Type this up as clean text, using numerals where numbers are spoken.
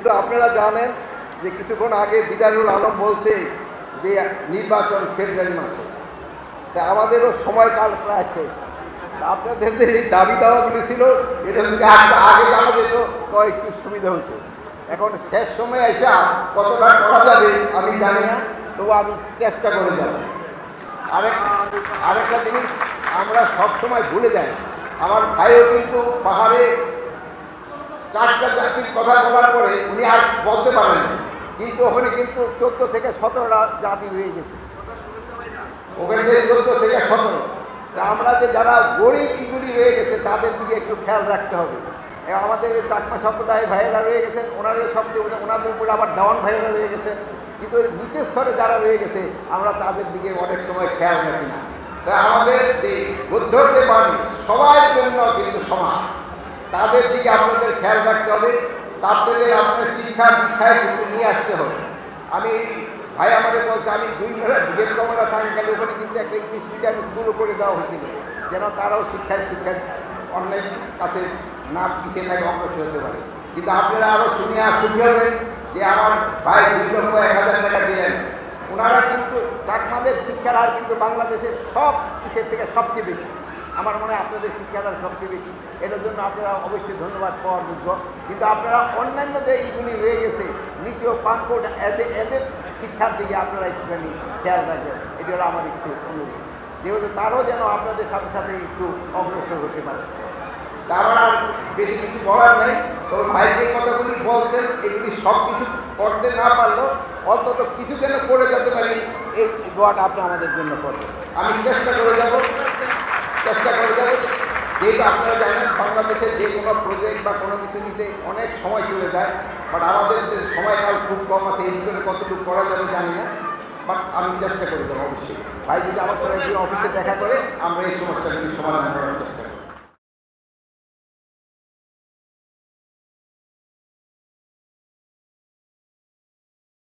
কিন্তু আপনারা জানেন যে কিছুক্ষণ আগে দিদারুল আলম বলছে যে নির্বাচন ফেব্রুয়ারি মাসে, তা আমাদেরও সময়কাল প্রায় শেষ। আপনাদের যে এই দাবি দাওয়াগুলি ছিল এটা যদি আগে জানা যেত তো একটু সুবিধা হতো। এখন শেষ সময় এসে কতটা করা যাবে আমি জানি না, তবু আমি চেষ্টা করে যাব। আরেকটা জিনিস আমরা সব সময় ভুলে যাই, আমার ভাইও কিন্তু পাহাড়ে 4টা জাতির কথা বলার পরে উনি আর বলতে পারেন না, কিন্তু ওখানে কিন্তু 14 থেকে 17টা জাতি রয়ে গেছে, ওখানে 14 থেকে 17। তা আমরা যে যারা গরিব ইগুলি রয়ে গেছে তাদের দিকে একটু খেয়াল রাখতে হবে। আমাদের এই চাকমা সম্প্রদায়ের ভাইয়েরা রয়ে গেছেন, ওনাদের সবচেয়ে ওনাদের উপরে আবার ডাউন ভাইয়েরা রয়ে গেছেন, কিন্তু ওই নিচের স্তরে যারা রয়ে গেছে আমরা তাদের দিকে অনেক সময় খেয়াল রাখি না। তা আমাদের যে বুদ্ধর যে বাণী সবার জন্য কিন্তু সমান, তাদের দিকে আপনাদের খেয়াল রাখতে হবে। তাদের আপনার শিক্ষা দীক্ষায় কিন্তু নিয়ে আসতে হবে। আমি ভাই আমাদের বলতে আমি 2 গেট কমান্ডার থাকাকালে ওখানে কিন্তু একটা ইংলিশ মিডিয়াম স্কুলও করে দেওয়া হয়েছিল, যেন তারাও শিক্ষায় অন্যের কাছে না পিছিয়ে থাকে, অগ্রসর হতে পারে। কিন্তু আপনারা আরও শুনিয়া সুখী হবেন যে আমার ভাই 2,01,000 টাকা দিলেন। ওনারা কিন্তু চাকমাদের শিক্ষার হার কিন্তু বাংলাদেশের সব দেশের থেকে সবচেয়ে বেশি। আমার মনে হয় আপনাদের শিক্ষার হার সবচেয়ে বেশি, এটার জন্য আপনারা অবশ্যই ধন্যবাদ পাওয়ার যোগ্য। কিন্তু আপনারা অন্যান্য যে এইগুলি রয়ে গেছে নিচেও পানকোট এদের শিক্ষার দিকে আপনারা একটুখানি খেয়াল রাখবেন, এটি হলো আমার একটু অনুরোধ, যেহেতু তারাও যেন আপনাদের সাথে সাথে একটু অগ্রসর হতে পারে। তারপর আর বেশি কিছু বলার নেই। তবে ভাই যে কথাগুলি বলছেন এগুলি সব কিছু করতে না পারলেও অন্তত কিছু যেন করে যেতে পারি, এই দোয়াটা আপনি আমাদের জন্য করবেন। আমি চেষ্টা করে যাব। যেহেতু আপনারা জানেন বাংলাদেশে যে কোনো প্রজেক্ট বা কোনো কিছু নিতে অনেক সময় চলে যায়, বাট আমাদের যে সময়কাল খুব কম আছে, এর ভিতরে কতটুকু করা যাবে জানি না, বাট আমি চেষ্টা করে দেবো অবশ্যই। ভাই যদি আমার সাথে একদিন অফিসে দেখা করে আমরা এই সমস্যাগুলি সমাধান করার